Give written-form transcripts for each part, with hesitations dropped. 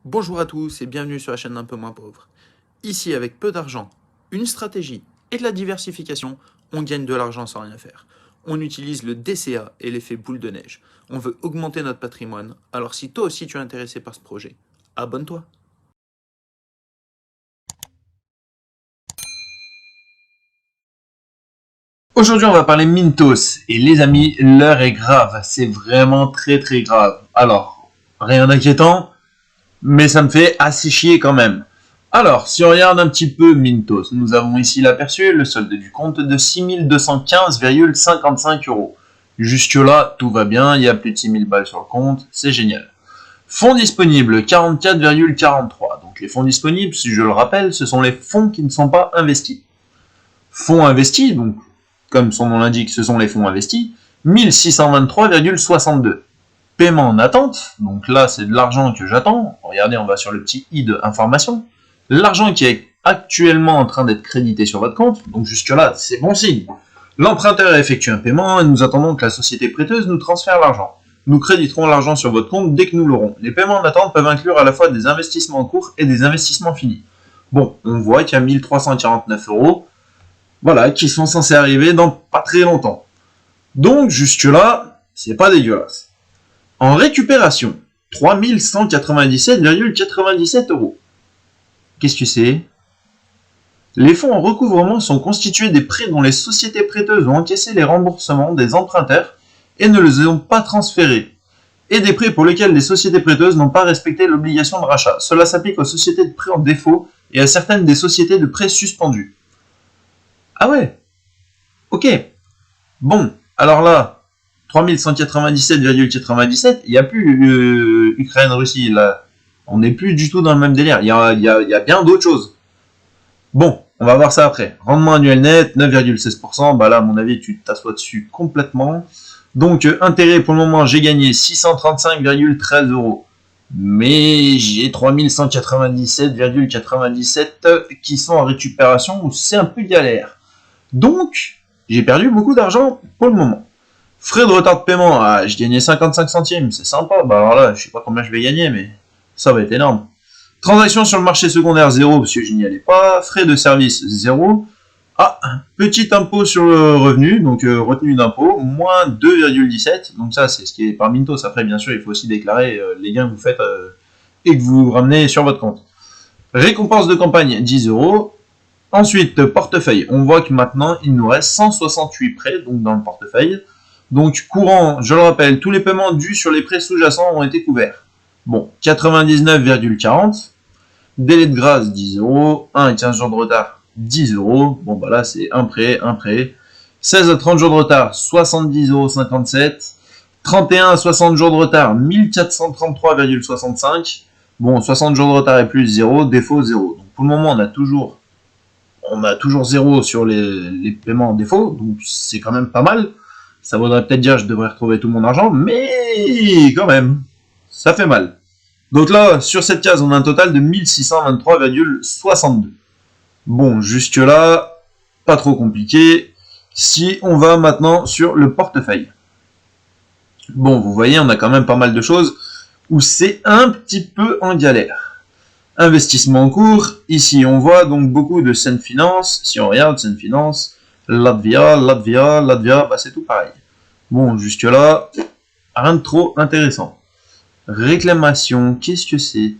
Bonjour à tous et bienvenue sur la chaîne d'un peu moins pauvre. Ici, avec peu d'argent, une stratégie et de la diversification, on gagne de l'argent sans rien faire. On utilise le DCA et l'effet boule de neige. On veut augmenter notre patrimoine, alors si toi aussi tu es intéressé par ce projet, abonne-toi. Aujourd'hui, on va parler Mintos. Et les amis, l'heure est grave. C'est vraiment très très grave. Alors, rien d'inquiétant, mais ça me fait assez chier quand même. Alors, si on regarde un petit peu Mintos, nous avons ici l'aperçu, le solde du compte de 6215,55 euros. Jusque-là, tout va bien, il y a plus de 6000 balles sur le compte, c'est génial. Fonds disponibles, 44,43. Donc les fonds disponibles, si je le rappelle, ce sont les fonds qui ne sont pas investis. Fonds investis, donc comme son nom l'indique, ce sont les fonds investis, 1623,62. Paiement en attente, donc là c'est de l'argent que j'attends. Regardez, on va sur le petit i de information. L'argent qui est actuellement en train d'être crédité sur votre compte, donc jusque là c'est bon signe. L'emprunteur a effectué un paiement et nous attendons que la société prêteuse nous transfère l'argent. Nous créditerons l'argent sur votre compte dès que nous l'aurons. Les paiements en attente peuvent inclure à la fois des investissements en cours et des investissements finis. Bon, on voit qu'il y a 1349 euros, voilà, qui sont censés arriver dans pas très longtemps. Donc jusque-là, c'est pas dégueulasse. En récupération, 3197,97 euros. Qu'est-ce que c'est? Les fonds en recouvrement sont constitués des prêts dont les sociétés prêteuses ont encaissé les remboursements des emprunteurs et ne les ont pas transférés, et des prêts pour lesquels les sociétés prêteuses n'ont pas respecté l'obligation de rachat. Cela s'applique aux sociétés de prêts en défaut et à certaines des sociétés de prêts suspendues. Ah ouais, ok. Bon, alors là, 3197,97, il n'y a plus Ukraine-Russie, là. On n'est plus du tout dans le même délire. Il y a bien d'autres choses. Bon, on va voir ça après. Rendement annuel net, 9,16%. Bah là, à mon avis, tu t'assois dessus complètement. Donc, intérêt, pour le moment, j'ai gagné 635,13 euros. Mais j'ai 3197,97 qui sont en récupération, où c'est un peu galère. Donc, j'ai perdu beaucoup d'argent pour le moment. Frais de retard de paiement, ah, je gagnais 55 centimes, c'est sympa. Bah alors là, je sais pas combien je vais gagner, mais ça va être énorme. Transaction sur le marché secondaire, 0, parce que je n'y allais pas. Frais de service, 0. Ah, petit impôt sur le revenu, donc retenue d'impôt, moins 2,17. Donc ça, c'est ce qui est par Mintos. Après, bien sûr, il faut aussi déclarer les gains que vous faites et que vous ramenez sur votre compte. Récompense de campagne, 10 euros. Ensuite, portefeuille. On voit que maintenant, il nous reste 168 prêts donc dans le portefeuille. Donc, courant, je le rappelle, tous les paiements dus sur les prêts sous-jacents ont été couverts. Bon, 99,40. Délai de grâce, 10 euros. 1 et 15 jours de retard, 10 euros. Bon, bah là, c'est un prêt. 16 à 30 jours de retard, 70,57 euros. 31 à 60 jours de retard, 1433,65. Bon, 60 jours de retard et plus, 0. Défaut, 0. Donc, pour le moment, on a toujours 0 sur les paiements en défaut, donc c'est quand même pas mal. Ça voudrait peut-être dire que je devrais retrouver tout mon argent, mais quand même, ça fait mal. Donc là, sur cette case, on a un total de 1623,62. Bon, jusque-là, pas trop compliqué. Si on va maintenant sur le portefeuille. Bon, vous voyez, on a quand même pas mal de choses où c'est un petit peu en galère. Investissement en cours, ici on voit donc beaucoup de Sen Finance. Si on regarde Sen Finance, Latvia, bah c'est tout pareil. Bon, jusque là, rien de trop intéressant. Réclamation, qu'est-ce que c'est?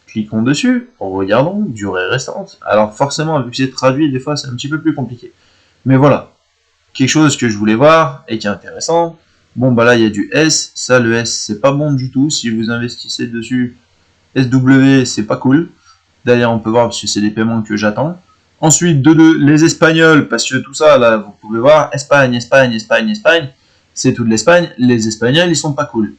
Cliquons dessus, regardons, durée restante. Alors forcément, vu que c'est traduit, des fois c'est un petit peu plus compliqué. Mais voilà, quelque chose que je voulais voir et qui est intéressant. Bon, bah là il y a du S, ça le S c'est pas bon du tout. Si vous investissez dessus, SW, c'est pas cool. D'ailleurs, on peut voir parce que c'est des paiements que j'attends. Ensuite, les Espagnols, parce que tout ça, là, vous pouvez voir, Espagne, c'est toute l'Espagne. Les Espagnols, ils sont pas cool.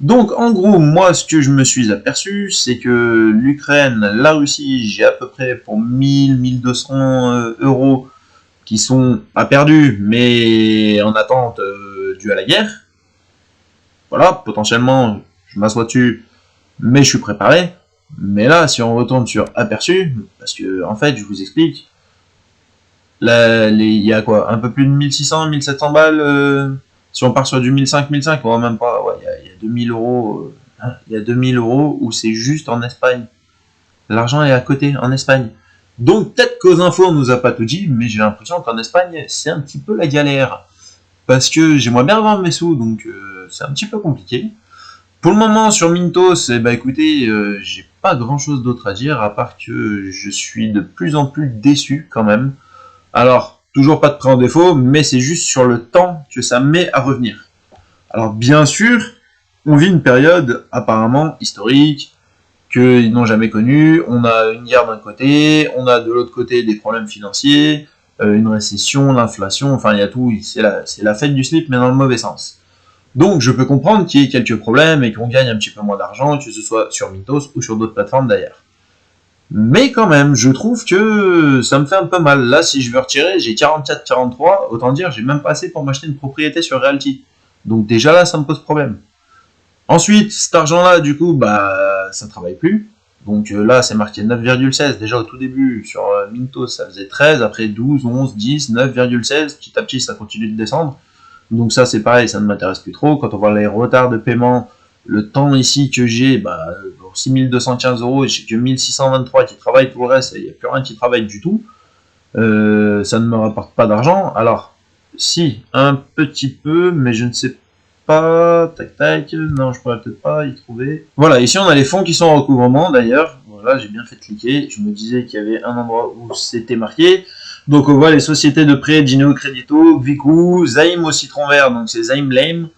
Donc, en gros, moi, ce que je me suis aperçu, c'est que l'Ukraine, la Russie, j'ai à peu près pour 1200 euros qui sont pas perdus, mais en attente dû à la guerre. Voilà, potentiellement, je m'assois dessus, mais je suis préparé. Mais là, si on retourne sur aperçu, parce que en fait, je vous explique, là, il y a quoi, un peu plus de 1600, 1700 balles. Si on part sur du 1500, 1500, même pas, ouais, il y a 2000 euros, Il y a 2000 euros où c'est juste en Espagne. L'argent est à côté, en Espagne. Donc peut-être qu'aux infos on nous a pas tout dit, mais j'ai l'impression qu'en Espagne c'est un petit peu la galère. Parce que j'aimerais bien avoir mes sous, donc c'est un petit peu compliqué. Pour le moment sur Mintos, eh ben, écoutez, j'ai pas grand chose d'autre à dire, à part que je suis de plus en plus déçu quand même. Alors, toujours pas de prêt en défaut, mais c'est juste sur le temps que ça met à revenir. Alors bien sûr, on vit une période apparemment historique, qu'ils n'ont jamais connue. On a une guerre d'un côté, on a de l'autre côté des problèmes financiers, une récession, l'inflation, enfin il y a tout, c'est la fête du slip, mais dans le mauvais sens. Donc je peux comprendre qu'il y ait quelques problèmes et qu'on gagne un petit peu moins d'argent, que ce soit sur Mintos ou sur d'autres plateformes d'ailleurs. Mais quand même, je trouve que ça me fait un peu mal. Là, si je veux retirer, j'ai 44-43, autant dire, j'ai même pas assez pour m'acheter une propriété sur Realty. Donc déjà là, ça me pose problème. Ensuite, cet argent-là, du coup, bah, ça travaille plus. Donc là, c'est marqué 9,16. Déjà au tout début, sur Mintos, ça faisait 13, après 12, 11, 10, 9,16. Petit à petit, ça continue de descendre. Donc ça, c'est pareil, ça ne m'intéresse plus trop. Quand on voit les retards de paiement, le temps ici que j'ai, bah, pour 6215 euros, et j'ai que 1623 qui travaillent, tout le reste, il n'y a plus rien qui travaille du tout. Ça ne me rapporte pas d'argent. Alors, si, un petit peu, mais je ne sais pas. Tac, tac. Non, je pourrais peut-être pas y trouver. Voilà, ici, on a les fonds qui sont en recouvrement, d'ailleurs. Voilà, j'ai bien fait cliquer. Je me disais qu'il y avait un endroit où c'était marqué. Donc, on voit les sociétés de prêt, Dineo Credito, Viku, Zaim au citron vert, donc c'est Zaim Lame.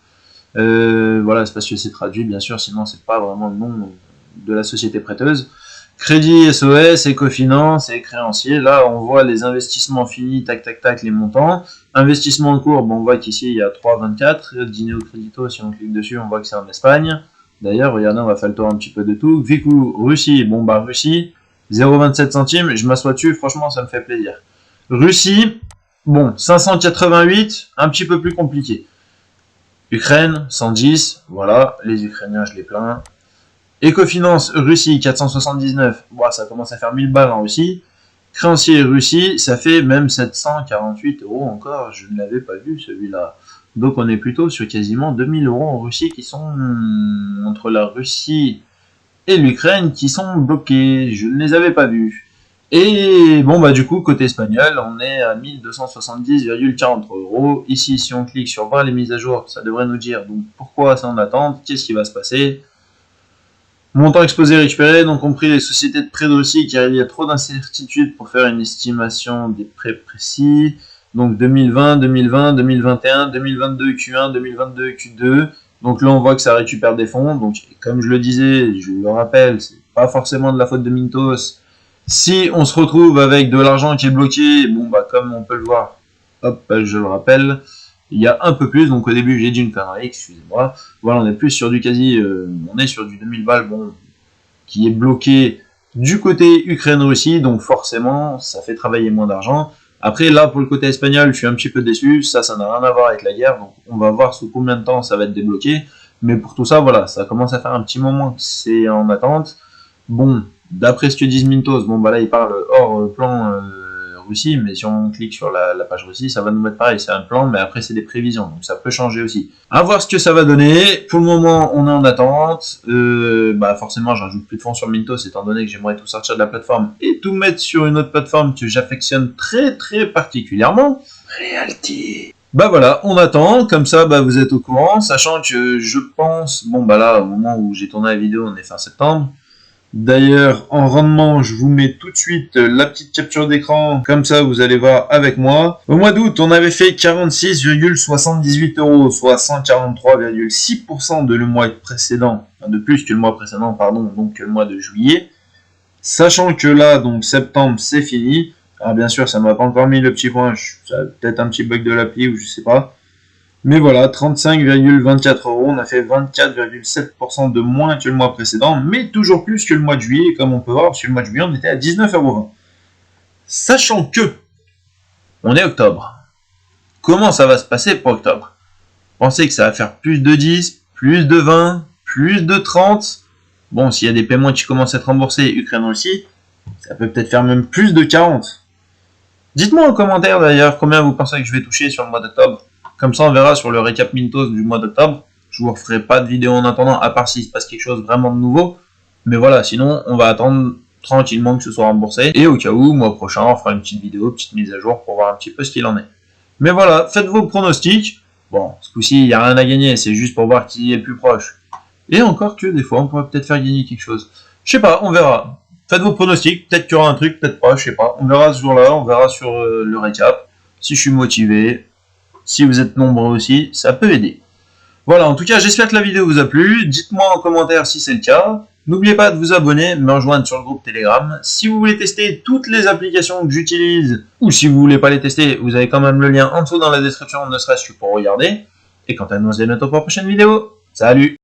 Voilà, c'est parce que c'est traduit, bien sûr, sinon c'est pas vraiment le nom de la société prêteuse. Crédit SOS, Ecofinance et créancier. Là, on voit les investissements finis, tac, tac, tac, les montants. Investissement en cours, bon, on voit qu'ici, il y a 3,24. Dineo Credito, si on clique dessus, on voit que c'est en Espagne. D'ailleurs, regardez, on va faire le tour un petit peu de tout. Viku, Russie, bon, bah, Russie, 0,27 centimes. Je m'assois dessus, franchement, ça me fait plaisir. Russie, bon, 588, un petit peu plus compliqué. Ukraine, 110, voilà, les Ukrainiens, je les plains. Ecofinance, Russie, 479, bon, ça commence à faire 1000 balles en Russie. Créancier, Russie, ça fait même 748 euros encore, je ne l'avais pas vu celui-là. Donc on est plutôt sur quasiment 2000 euros en Russie qui sont entre la Russie et l'Ukraine qui sont bloqués, je ne les avais pas vus. Et bon, bah du coup, côté espagnol, on est à 1270,43 euros. Ici, si on clique sur voir les mises à jour, ça devrait nous dire donc pourquoi c'est en attente, qu'est-ce qui va se passer. Montant exposé récupéré, donc compris les sociétés de prêt de Russie car il y a trop d'incertitudes pour faire une estimation des prêts précis. Donc 2020, 2020, 2021, 2022 Q1, 2022 Q2. Donc là, on voit que ça récupère des fonds. Donc comme je le disais, je le rappelle, c'est pas forcément de la faute de Mintos. Si on se retrouve avec de l'argent qui est bloqué, bon bah comme on peut le voir, hop, je le rappelle, il y a un peu plus, donc au début j'ai dit une connerie, excusez-moi, voilà, on est plus sur du quasi, on est sur du 2000 balles, bon, qui est bloqué du côté Ukraine-Russie, donc forcément, ça fait travailler moins d'argent. Après, là, pour le côté espagnol, je suis un petit peu déçu, ça n'a rien à voir avec la guerre, donc on va voir sous combien de temps ça va être débloqué, mais pour tout ça, voilà, ça commence à faire un petit moment que c'est en attente. Bon, d'après ce que disent Mintos, bon bah là il parle hors plan Russie, mais si on clique sur la page Russie, ça va nous mettre pareil, c'est un plan, mais après c'est des prévisions, donc ça peut changer aussi. À voir ce que ça va donner, pour le moment on est en attente, bah forcément j'ajoute plus de fonds sur Mintos, étant donné que j'aimerais tout sortir de la plateforme et tout mettre sur une autre plateforme que j'affectionne très très particulièrement, Realty. Bah voilà, on attend, comme ça bah vous êtes au courant, sachant que je pense, bon bah là au moment où j'ai tourné la vidéo on est fin septembre. D'ailleurs, en rendement, je vous mets tout de suite la petite capture d'écran, comme ça vous allez voir avec moi. Au mois d'août, on avait fait 46,78 euros, soit 143,6% de le mois précédent, de plus que le mois précédent, pardon, donc que le mois de juillet. Sachant que là, donc septembre, c'est fini. Alors bien sûr, ça ne m'a pas encore mis le petit point, ça a peut-être un petit bug de l'appli ou je sais pas. Mais voilà, 35,24 euros, on a fait 24,7% de moins que le mois précédent, mais toujours plus que le mois de juillet, comme on peut voir, sur le mois de juillet, on était à 19,20 euros. Sachant que, on est octobre. Comment ça va se passer pour octobre? Pensez que ça va faire plus de 10, plus de 20, plus de 30. Bon, s'il y a des paiements qui commencent à être remboursés, Ukraine aussi, ça peut peut-être faire même plus de 40. Dites-moi en commentaire d'ailleurs combien vous pensez que je vais toucher sur le mois d'octobre. Comme ça, on verra sur le récap Mintos du mois d'octobre. Je vous referai pas de vidéo en attendant, à part s'il se passe quelque chose vraiment de nouveau. Mais voilà, sinon, on va attendre tranquillement que ce soit remboursé. Et au cas où, mois prochain, on fera une petite vidéo, petite mise à jour pour voir un petit peu ce qu'il en est. Mais voilà, faites vos pronostics. Bon, ce coup-ci, il n'y a rien à gagner, c'est juste pour voir qui est le plus proche. Et encore que, des fois, on pourrait peut-être faire gagner quelque chose. Je sais pas, on verra. Faites vos pronostics, peut-être qu'il y aura un truc, peut-être pas, je sais pas. On verra ce jour-là, on verra sur le récap. Si je suis motivé, si vous êtes nombreux aussi, ça peut aider. Voilà, en tout cas, j'espère que la vidéo vous a plu. Dites-moi en commentaire si c'est le cas. N'oubliez pas de vous abonner, me rejoindre sur le groupe Telegram. Si vous voulez tester toutes les applications que j'utilise, ou si vous voulez pas les tester, vous avez quand même le lien en dessous dans la description, ne serait-ce que pour regarder. Et quant à nous, on se dit à bientôt pour la prochaine vidéo. Salut!